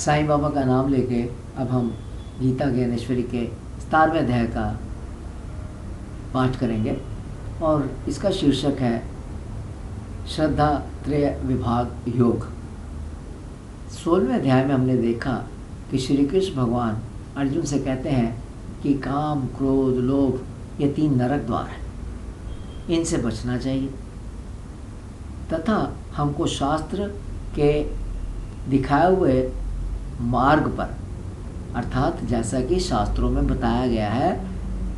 साईं बाबा का नाम लेके अब हम गीता ज्ञानेश्वरी के 17वें अध्याय का पाठ करेंगे और इसका शीर्षक है श्रद्धा त्रय विभाग योग। 16वें अध्याय में हमने देखा कि श्री कृष्ण भगवान अर्जुन से कहते हैं कि काम, क्रोध, लोभ ये 3 नरक द्वार हैं, इनसे बचना चाहिए तथा हमको शास्त्र के दिखाए हुए मार्ग पर अर्थात जैसा कि शास्त्रों में बताया गया है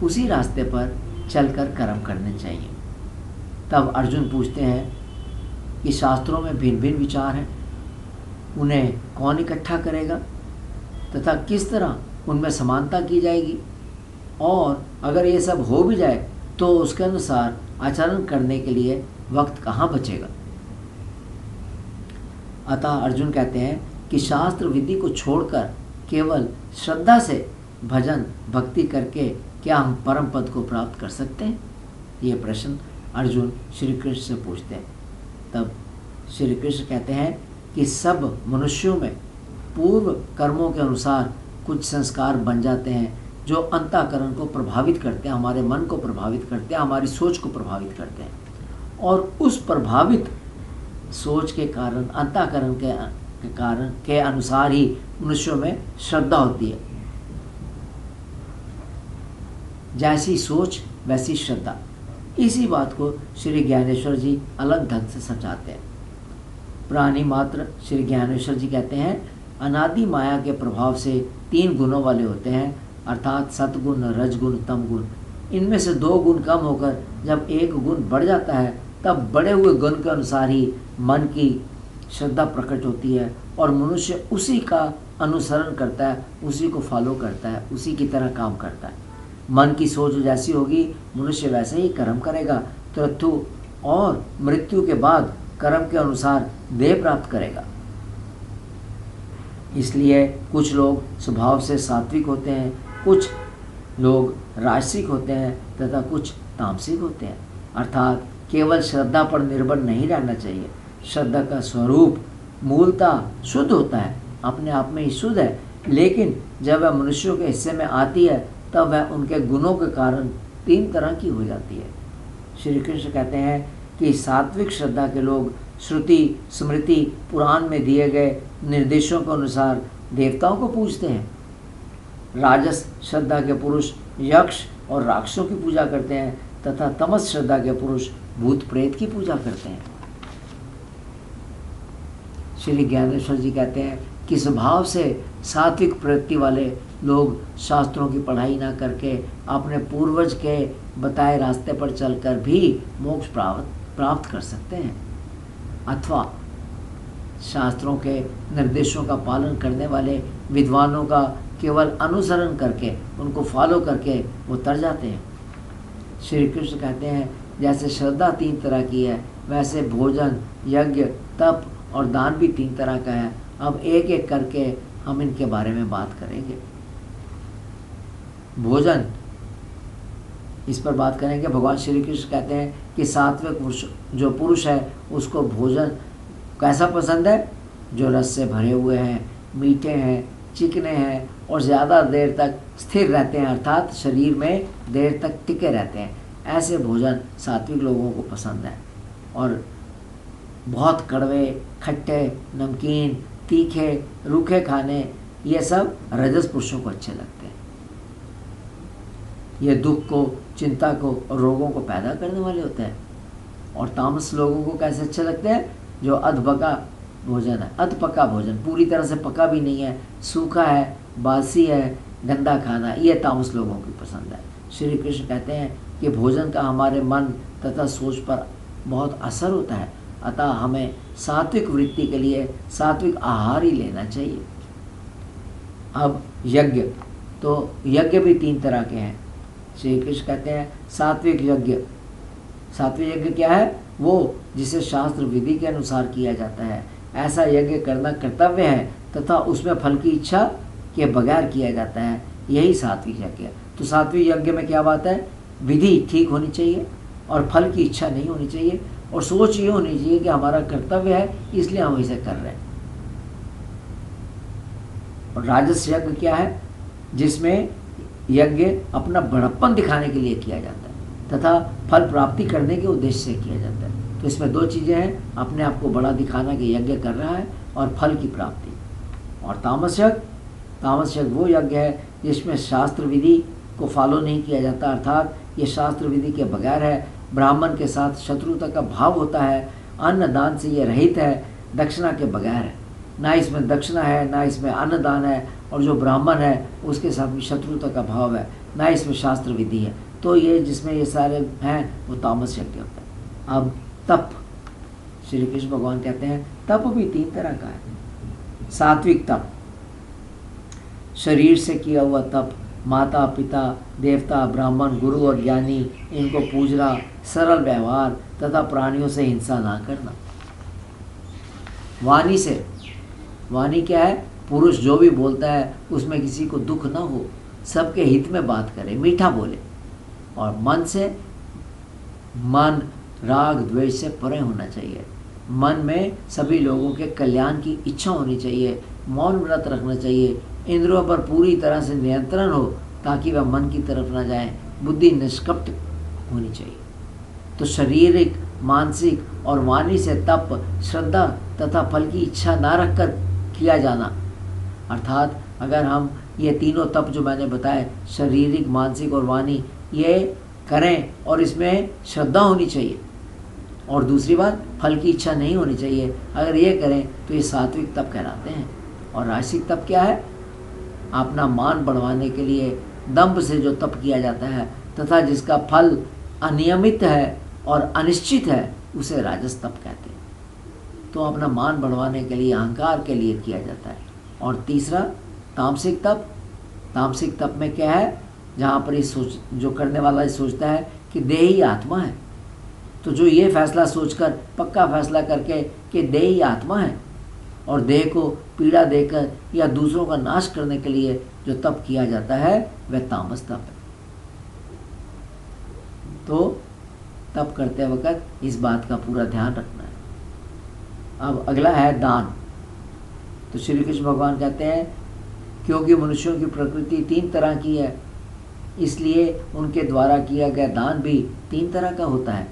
उसी रास्ते पर चलकर कर्म करने चाहिए। तब अर्जुन पूछते हैं कि शास्त्रों में भिन्न भिन्न विचार हैं, उन्हें कौन इकट्ठा करेगा तथा किस तरह उनमें समानता की जाएगी, और अगर ये सब हो भी जाए तो उसके अनुसार आचरण करने के लिए वक्त कहाँ बचेगा। अतः अर्जुन कहते हैं कि शास्त्र विधि को छोड़कर केवल श्रद्धा से भजन भक्ति करके क्या हम परम पद को प्राप्त कर सकते हैं? ये प्रश्न अर्जुन श्री कृष्ण से पूछते हैं। तब श्री कृष्ण कहते हैं कि सब मनुष्यों में पूर्व कर्मों के अनुसार कुछ संस्कार बन जाते हैं जो अंतःकरण को प्रभावित करते हैं, हमारे मन को प्रभावित करते हैं, हमारी सोच को प्रभावित करते हैं, और उस प्रभावित सोच के कारण अंतःकरण के अनुसार ही मनुष्यों में श्रद्धा होती है। जैसी सोच वैसी श्रद्धा, इसी बात को श्री ज्ञानेश्वर जी अलग ढंग से समझाते हैं। प्राणी मात्र श्री ज्ञानेश्वर जी कहते हैं अनादि माया के प्रभाव से 3 गुणों वाले होते हैं, अर्थात सतगुण, रजगुण, तमगुण। इनमें से 2 गुण कम होकर जब 1 गुण बढ़ जाता है तब बढ़े हुए गुण के अनुसार ही मन की श्रद्धा प्रकट होती है और मनुष्य उसी का अनुसरण करता है, उसी को फॉलो करता है, उसी की तरह काम करता है। मन की सोच जैसी होगी मनुष्य वैसे ही कर्म करेगा, मृत्यु और मृत्यु के बाद कर्म के अनुसार देह प्राप्त करेगा। इसलिए कुछ लोग स्वभाव से सात्विक होते हैं, कुछ लोग राजसिक होते हैं तथा कुछ तामसिक होते हैं। अर्थात केवल श्रद्धा पर निर्भर नहीं रहना चाहिए। श्रद्धा का स्वरूप मूलतः शुद्ध होता है, अपने आप में ही शुद्ध है, लेकिन जब वह मनुष्यों के हिस्से में आती है तब वह उनके गुणों के कारण 3 तरह की हो जाती है। श्री कृष्ण कहते हैं कि सात्विक श्रद्धा के लोग श्रुति, स्मृति, पुराण में दिए गए निर्देशों के अनुसार देवताओं को पूजते हैं। राजस श्रद्धा के पुरुष यक्ष और राक्षसों की पूजा करते हैं तथा तमस श्रद्धा के पुरुष भूत प्रेत की पूजा करते हैं। श्री ज्ञानेश्वर जी कहते हैं कि स्वभाव से सात्विक प्रवृत्ति वाले लोग शास्त्रों की पढ़ाई ना करके अपने पूर्वज के बताए रास्ते पर चलकर भी मोक्ष प्राप्त कर सकते हैं, अथवा शास्त्रों के निर्देशों का पालन करने वाले विद्वानों का केवल अनुसरण करके उनको फॉलो करके वो तर जाते हैं। श्री कृष्ण कहते हैं जैसे श्रद्धा 3 तरह की है वैसे भोजन, यज्ञ, तप और दान भी 3 तरह का है। अब एक एक करके हम इनके बारे में बात करेंगे। भोजन, इस पर बात करेंगे। भगवान श्री कृष्ण कहते हैं कि सात्विक जो पुरुष है उसको भोजन कैसा पसंद है? जो रस से भरे हुए हैं, मीठे हैं, चिकने हैं और ज़्यादा देर तक स्थिर रहते हैं, अर्थात शरीर में देर तक टिके रहते हैं। ऐसे भोजन सात्विक लोगों को पसंद है। और बहुत कड़वे, खट्टे, नमकीन, तीखे, रूखे खाने ये सब रजस पुरुषों को अच्छे लगते हैं। ये दुख को, चिंता को और रोगों को पैदा करने वाले होते हैं। और तामस लोगों को कैसे अच्छे लगते हैं? जो अधपका भोजन है, अधपका भोजन, पूरी तरह से पका भी नहीं है, सूखा है, बासी है, गंदा खाना, ये तामस लोगों की पसंद है। श्री कृष्ण कहते हैं कि भोजन का हमारे मन तथा सोच पर बहुत असर होता है, अतः हमें सात्विक वृत्ति के लिए सात्विक आहार ही लेना चाहिए। अब यज्ञ, तो यज्ञ भी 3 तरह के हैं। श्री कृष्ण कहते हैं सात्विक यज्ञ। सात्विक यज्ञ क्या है? वो जिसे शास्त्र विधि के अनुसार किया जाता है। ऐसा यज्ञ करना कर्तव्य है तथा उसमें फल की इच्छा के बगैर किया जाता है, यही सात्विक यज्ञ है। तो सात्विक यज्ञ में क्या बात है? विधि ठीक होनी चाहिए और फल की इच्छा नहीं होनी चाहिए, और सोच ये होनी चाहिए कि हमारा कर्तव्य है इसलिए हम इसे कर रहे हैं। और राजस यज्ञ क्या है? जिसमें यज्ञ अपना बड़प्पन दिखाने के लिए किया जाता है तथा फल प्राप्ति करने के उद्देश्य से किया जाता है। तो इसमें दो चीज़ें हैं, अपने आप को बड़ा दिखाना कि यज्ञ कर रहा है और फल की प्राप्ति। और तामस यज्ञ वो यज्ञ है जिसमें शास्त्र विधि को फॉलो नहीं किया जाता, अर्थात ये शास्त्र विधि के बगैर है, ब्राह्मण के साथ शत्रुता का भाव होता है, अन्न दान से ये रहित है, दक्षिणा के बगैर है, ना इसमें दक्षिणा है ना इसमें अन्नदान है, और जो ब्राह्मण है उसके साथ भी शत्रुता का भाव है, ना इसमें शास्त्र विधि है। तो ये जिसमें ये सारे हैं वो तामस यज्ञ होता है। अब तप, श्री कृष्ण भगवान कहते हैं तप भी तीन तरह का है। सात्विक तप, शरीर से किया हुआ तप, माता पिता देवता ब्राह्मण गुरु और ज्ञानी इनको पूजना, सरल व्यवहार तथा प्राणियों से हिंसा ना करना। वाणी से, वाणी क्या है? पुरुष जो भी बोलता है उसमें किसी को दुख ना हो, सबके हित में बात करे, मीठा बोले। और मन से, मन राग द्वेष से परे होना चाहिए, मन में सभी लोगों के कल्याण की इच्छा होनी चाहिए, मौन व्रत रखना चाहिए, इंद्रियों पर पूरी तरह से नियंत्रण हो ताकि वह मन की तरफ ना जाए, बुद्धि निष्कपट होनी चाहिए। तो शारीरिक, मानसिक और वाणी से तप, श्रद्धा तथा फल की इच्छा ना रखकर किया जाना, अर्थात अगर हम ये तीनों तप जो मैंने बताए, शारीरिक, मानसिक और वाणी, ये करें और इसमें श्रद्धा होनी चाहिए, और दूसरी बात फल की इच्छा नहीं होनी चाहिए, अगर ये करें तो ये सात्विक तप कहलाते हैं। और राजसिक तप क्या है? अपना मान बढ़वाने के लिए दंभ से जो तप किया जाता है तथा जिसका फल अनियमित है और अनिश्चित है, उसे राजस तप कहते हैं। तो अपना मान बढ़वाने के लिए, अहंकार के लिए किया जाता है। और तीसरा तामसिक तप, तामसिक तप में क्या है? जहाँ पर ये सोच, जो करने वाला ये सोचता है कि देह ही आत्मा है, तो जो ये फैसला सोचकर, पक्का फैसला करके कि देह ही आत्मा है और देह को पीड़ा देकर या दूसरों का नाश करने के लिए जो तप किया जाता है वह तामस तप है। तो तप करते वक्त इस बात का पूरा ध्यान रखना है। अब अगला है दान। तो श्री कृष्ण भगवान कहते हैं क्योंकि मनुष्यों की प्रकृति तीन तरह की है, इसलिए उनके द्वारा किया गया दान भी तीन तरह का होता है।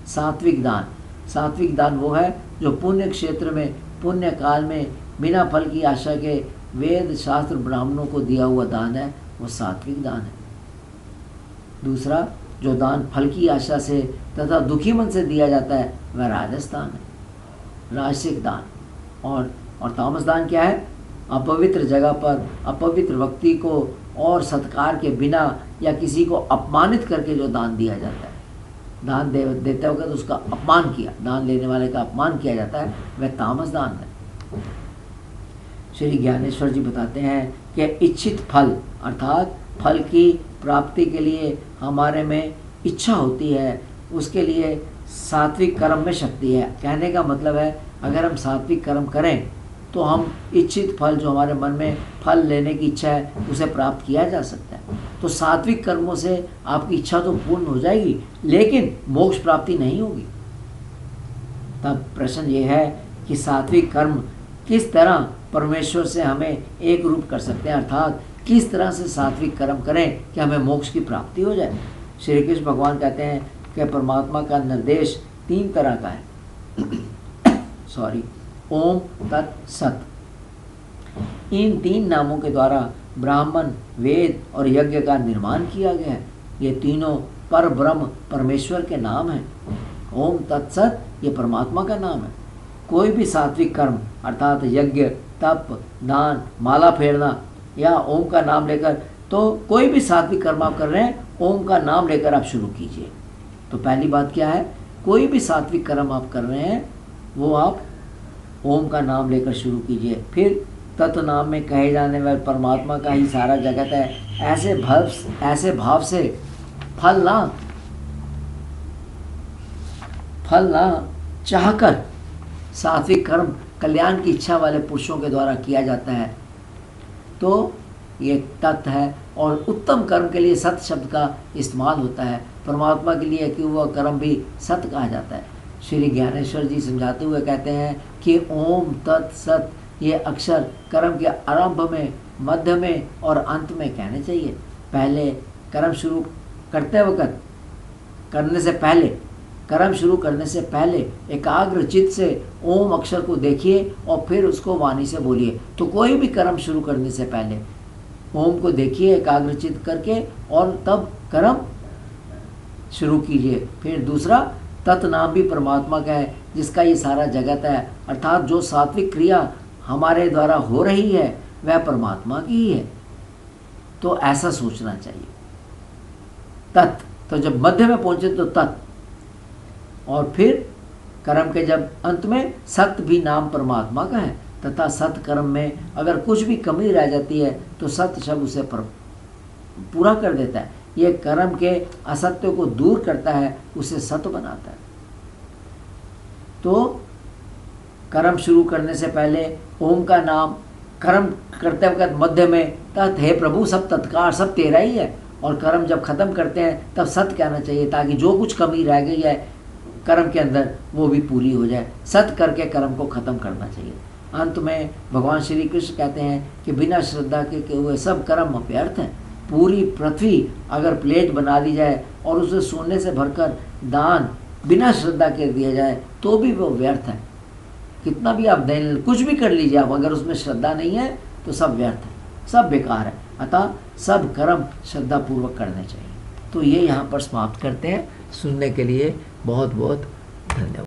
सात्विक दान, सात्विक दान वो है जो पुण्य क्षेत्र में, पुण्य काल में बिना फल की आशा के वेद शास्त्र ब्राह्मणों को दिया हुआ दान है, वो सात्विक दान है। दूसरा जो दान फल की आशा से तथा दुखी मन से दिया जाता है वह राजस दान है, राजसिक दान। और तामस दान क्या है? अपवित्र जगह पर अपवित्र व्यक्ति को और सत्कार के बिना या किसी को अपमानित करके जो दान दिया जाता है, दान देते वक्त उसका अपमान किया, दान लेने वाले का अपमान किया जाता है, वह तामस दान है। श्री ज्ञानेश्वर जी बताते हैं कि इच्छित फल, अर्थात फल की प्राप्ति के लिए हमारे में इच्छा होती है, उसके लिए सात्विक कर्म में शक्ति है। कहने का मतलब है अगर हम सात्विक कर्म करें तो हम इच्छित फल, जो हमारे मन में फल लेने की इच्छा है, उसे प्राप्त किया जा सकता है। तो सात्विक कर्मों से आपकी इच्छा तो पूर्ण हो जाएगी, लेकिन मोक्ष प्राप्ति नहीं होगी। तब प्रश्न ये है कि सात्विक कर्म किस तरह परमेश्वर से हमें एक रूप कर सकते हैं, अर्थात किस तरह से सात्विक कर्म करें कि हमें मोक्ष की प्राप्ति हो जाए। श्री कृष्ण भगवान कहते हैं कि परमात्मा का निर्देश तीन तरह का है ओम तत् सत। इन तीन नामों के द्वारा ब्राह्मण, वेद और यज्ञ का निर्माण किया गया है। ये तीनों पर ब्रह्म परमेश्वर के नाम हैं। ओम तत्सत ये परमात्मा का नाम है। कोई भी सात्विक कर्म अर्थात यज्ञ, तप, दान, माला फेरना या ओम का नाम लेकर, तो कोई भी सात्विक कर्म आप कर रहे हैं, ओम का नाम लेकर आप शुरू कीजिए। तो पहली बात क्या है? कोई भी सात्विक कर्म आप कर रहे हैं वो आप ओम का नाम लेकर शुरू कीजिए। फिर तत्व नाम में कहे जाने वाले परमात्मा का ही सारा जगत है, ऐसे भाव से फल ना चाहकर सात्विक कर्म कल्याण की इच्छा वाले पुरुषों के द्वारा किया जाता है। तो ये तत्व है। और उत्तम कर्म के लिए सत शब्द का इस्तेमाल होता है। परमात्मा के लिए कि वह कर्म भी सत कहा जाता है। श्री ज्ञानेश्वर जी समझाते हुए कहते हैं कि ओम तत् सत ये अक्षर कर्म के आरंभ में, मध्य में और अंत में कहने चाहिए। पहले कर्म शुरू करते वक्त, कर्म शुरू करने से पहले एकाग्र चित्त से ओम अक्षर को देखिए और फिर उसको वाणी से बोलिए। तो कोई भी कर्म शुरू करने से पहले ओम को देखिए एकाग्र चित्त करके और तब कर्म शुरू कीजिए। फिर दूसरा, तत् नाम भी परमात्मा का है जिसका ये सारा जगत है, अर्थात जो सात्विक क्रिया हमारे द्वारा हो रही है वह परमात्मा की ही है। तो ऐसा सोचना चाहिए। तत्, तो जब मध्य में पहुंचे तो तत्, और फिर कर्म के जब अंत में सत भी नाम परमात्मा का है, तथा सत कर्म में अगर कुछ भी कमी रह जाती है तो सत शब्द उसे पूरा कर देता है। ये कर्म के असत्य को दूर करता है, उसे सत बनाता है। तो कर्म शुरू करने से पहले ओम का नाम, कर्म करते वक्त मध्य में तत्, हे प्रभु सब तत्काल सब तेरा ही है। और कर्म जब खत्म करते हैं तब सत कहना चाहिए, ताकि जो कुछ कमी रह गई है कर्म के अंदर वो भी पूरी हो जाए। सत करके कर्म को खत्म करना चाहिए। अंत में भगवान श्री कृष्ण कहते हैं कि बिना श्रद्धा के हुए सब कर्म व्यर्थ हैं। पूरी पृथ्वी अगर प्लेट बना दी जाए और उसे सोने से भरकर दान बिना श्रद्धा के दिया जाए तो भी वो व्यर्थ है। कितना भी आप दें, कुछ भी कर लीजिए आप, अगर उसमें श्रद्धा नहीं है तो सब व्यर्थ है, सब बेकार है। अतः सब कर्म श्रद्धापूर्वक करने चाहिए। तो ये यहाँ पर समाप्त करते हैं। सुनने के लिए बहुत बहुत धन्यवाद।